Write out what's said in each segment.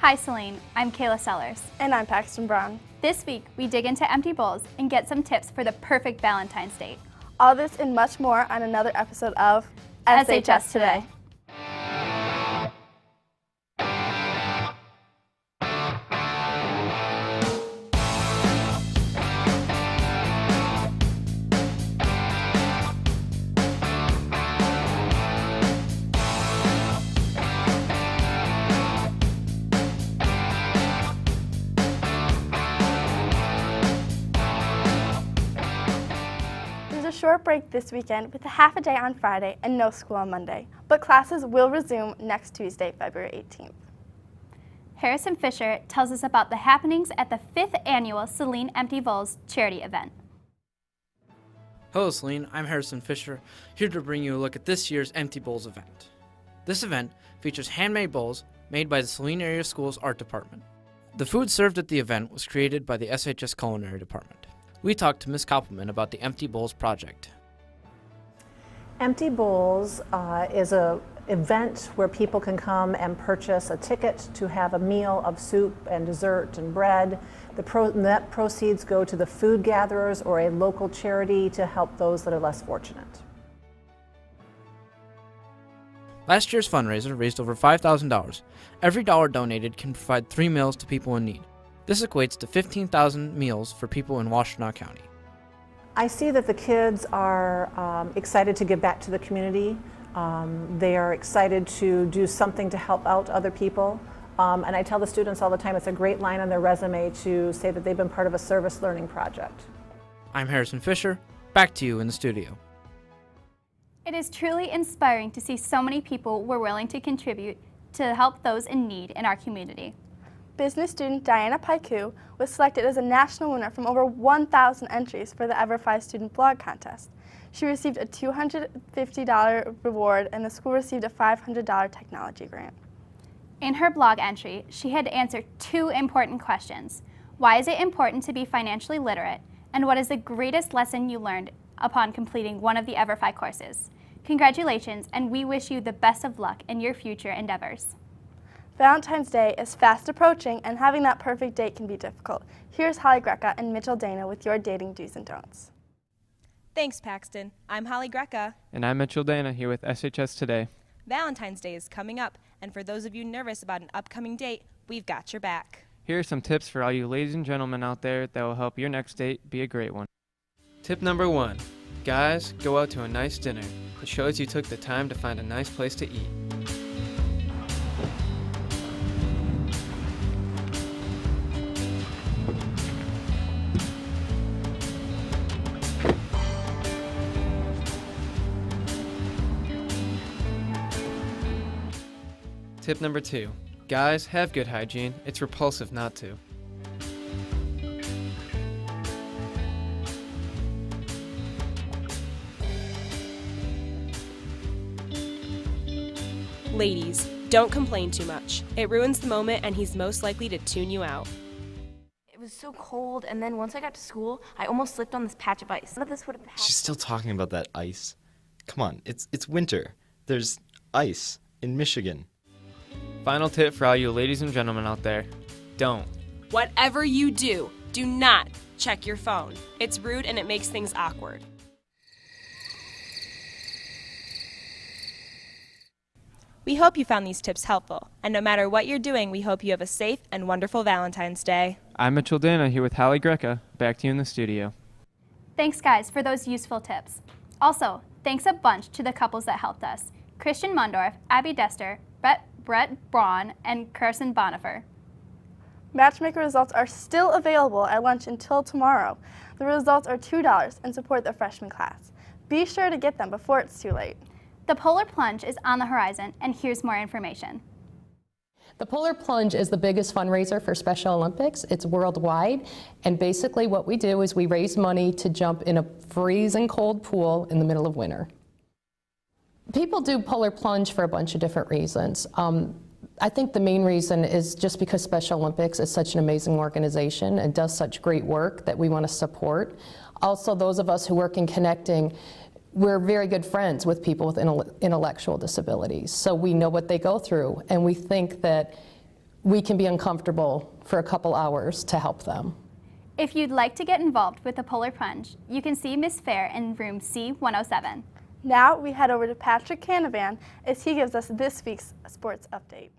Hi Saline, I'm Kayla Sellers. And I'm Paxton Brown. This week, we dig into empty bowls and get some tips for the perfect Valentine's date. All this and much more on another episode of SHS Today. There's a short break this weekend with a half a day on Friday and no school on Monday, but classes will resume next Tuesday, February 18th. Harrison Fisher tells us about the happenings at the 5th annual Saline Empty Bowls charity event. Hello Saline, I'm Harrison Fisher, here to bring you a look at this year's Empty Bowls event. This event features handmade bowls made by the Saline Area Schools Art Department. The food served at the event was created by the SHS Culinary Department. We talked to Ms. Koppelman about the Empty Bowls project. Empty Bowls is an event where people can come and purchase a ticket to have a meal of soup and dessert and bread. The net proceeds go to the food gatherers or a local charity to help those that are less fortunate. Last year's fundraiser raised over $5,000. Every dollar donated can provide 3 meals to people in need. This equates to 15,000 meals for people in Washtenaw County. I see that the kids are excited to give back to the community. They are excited to do something to help out other people. And I tell the students all the time, it's a great line on their resume to say that they've been part of a service learning project. I'm Harrison Fisher. Back to you in the studio. It is truly inspiring to see so many people were willing to contribute to help those in need in our community. Business student Diana Paiku was selected as a national winner from over 1,000 entries for the EverFi Student Blog Contest. She received a $250 reward and the school received a $500 technology grant. In her blog entry, she had to answer 2 important questions. Why is it important to be financially literate? And what is the greatest lesson you learned upon completing one of the EverFi courses? Congratulations, and we wish you the best of luck in your future endeavors. Valentine's Day is fast approaching, and having that perfect date can be difficult. Here's Holly Greca and Mitchell Dana with your dating do's and don'ts. Thanks, Paxton. I'm Holly Greca. And I'm Mitchell Dana here with SHS Today. Valentine's Day is coming up, and for those of you nervous about an upcoming date, we've got your back. Here are some tips for all you ladies and gentlemen out there that will help your next date be a great one. Tip number 1. Guys, go out to a nice dinner. It shows you took the time to find a nice place to eat. Tip number 2. Guys, have good hygiene. It's repulsive not to. Ladies, don't complain too much. It ruins the moment, and he's most likely to tune you out. It was so cold, and then once I got to school, I almost slipped on this patch of ice. None of this would have happened. She's still talking about that ice. Come on, it's winter. There's ice in Michigan. Final tip for all you ladies and gentlemen out there. Don't. Whatever you do, do not check your phone. It's rude and it makes things awkward. We hope you found these tips helpful, and no matter what you're doing, we hope you have a safe and wonderful Valentine's Day. I'm Mitchell Dana here with Holly Greca. Back to you in the studio. Thanks guys for those useful tips. Also, thanks a bunch to the couples that helped us. Christian Mundorf, Abby Dester, Brett Braun, and Carson Bonifer. Matchmaker results are still available at lunch until tomorrow. The results are $2 and support the freshman class. Be sure to get them before it's too late. The Polar Plunge is on the horizon, and here's more information. The Polar Plunge is the biggest fundraiser for Special Olympics. It's worldwide, and basically what we do is we raise money to jump in a freezing cold pool in the middle of winter. People do Polar Plunge for a bunch of different reasons. I think the main reason is just because Special Olympics is such an amazing organization and does such great work that we want to support. Also, those of us who work in connecting, we're very good friends with people with intellectual disabilities, so we know what they go through, and we think that we can be uncomfortable for a couple hours to help them. If you'd like to get involved with the Polar Plunge, you can see Ms. Fair in room C107. Now we head over to Patrick Canavan as he gives us this week's sports update.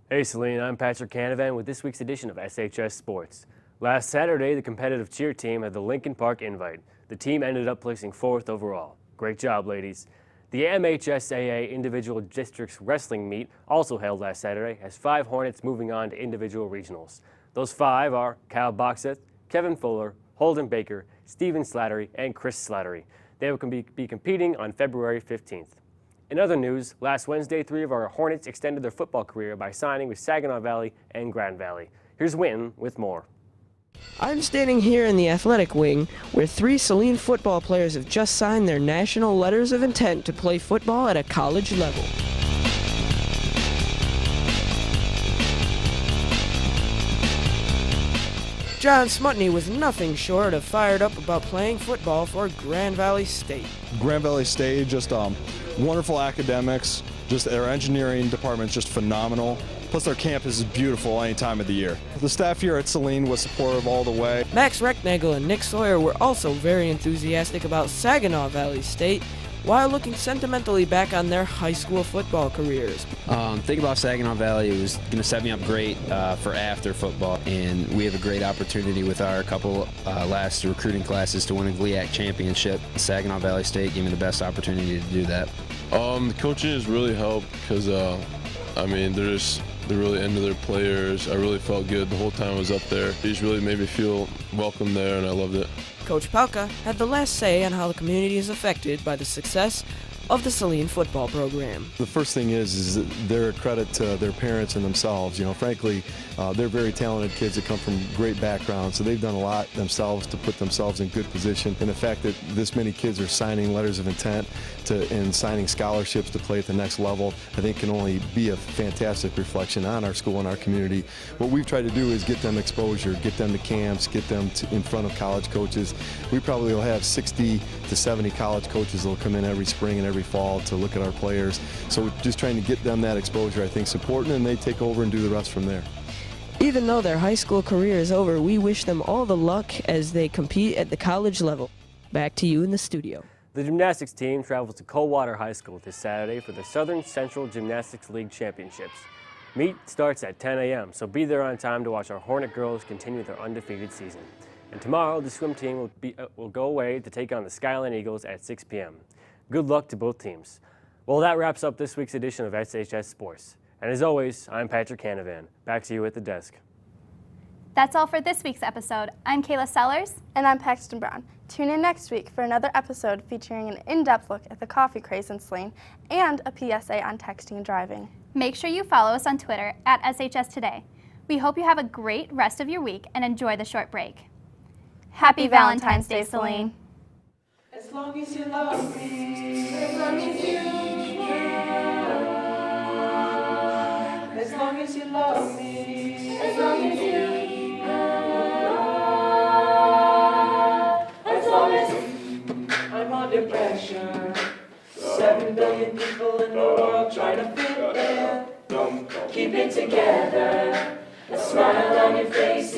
Hey Saline, I'm Patrick Canavan with this week's edition of SHS Sports. Last Saturday, the competitive cheer team had the Lincoln Park Invite. The team ended up placing 4th overall. Great job, ladies. The MHSAA Individual Districts Wrestling Meet also held last Saturday, has 5 Hornets moving on to individual regionals. Those 5 are Kyle Boxeth, Kevin Fuller, Holden Baker, Steven Slattery, and Chris Slattery. They will be competing on February 15th. In other news, last Wednesday, 3 of our Hornets extended their football career by signing with Saginaw Valley and Grand Valley. Here's Winton with more. I'm standing here in the athletic wing, where 3 Saline football players have just signed their national letters of intent to play football at a college level. John Smutney was nothing short of fired up about playing football for Grand Valley State. Grand Valley State, just wonderful academics, just their engineering department's just phenomenal. Plus their campus is beautiful any time of the year. The staff here at Saline was supportive all the way. Max Recknagel and Nick Sawyer were also very enthusiastic about Saginaw Valley State, while looking sentimentally back on their high school football careers. Thinking about Saginaw Valley, it was going to set me up great for after football, and we have a great opportunity with our couple last recruiting classes to win a GLIAC championship. Saginaw Valley State gave me the best opportunity to do that. The coaching has really helped because, they're really into their players. I really felt good the whole time I was up there. They just really made me feel welcome there, and I loved it. Coach Palka had the last say on how the community is affected by the success of the Saline football program. The first thing is that they're a credit to their parents and themselves. Frankly, they're very talented kids that come from great backgrounds, so they've done a lot themselves to put themselves in good position. And the fact that this many kids are signing letters of intent and signing scholarships to play at the next level, I think can only be a fantastic reflection on our school and our community. What we've tried to do is get them exposure, get them to camps, get them in front of college coaches. We probably will have 60 to 70 college coaches that will come in every spring and every fall to look at our players. So just trying to get them that exposure, I think, is important, and they take over and do the rest from there. Even though their high school career is over, we wish them all the luck as they compete at the college level. Back to you in the studio. The gymnastics team travels to Coldwater High School this Saturday for the Southern Central Gymnastics League Championships. Meet starts at 10 a.m., so be there on time to watch our Hornet girls continue their undefeated season. And tomorrow, the swim team will go away to take on the Skyline Eagles at 6 p.m. Good luck to both teams. Well, that wraps up this week's edition of SHS Sports. And as always, I'm Patrick Canavan. Back to you at the desk. That's all for this week's episode. I'm Kayla Sellers. And I'm Paxton Brown. Tune in next week for another episode featuring an in-depth look at the coffee craze in Saline and a PSA on texting and driving. Make sure you follow us on Twitter at SHS Today. We hope you have a great rest of your week and enjoy the short break. Happy Valentine's Day, Saline. As long as you love me, as long as you care, as long as you love me, as long as you care, as long as I'm under pressure. 7 billion people in the world trying to fit in. Keep it together, a smile on your face.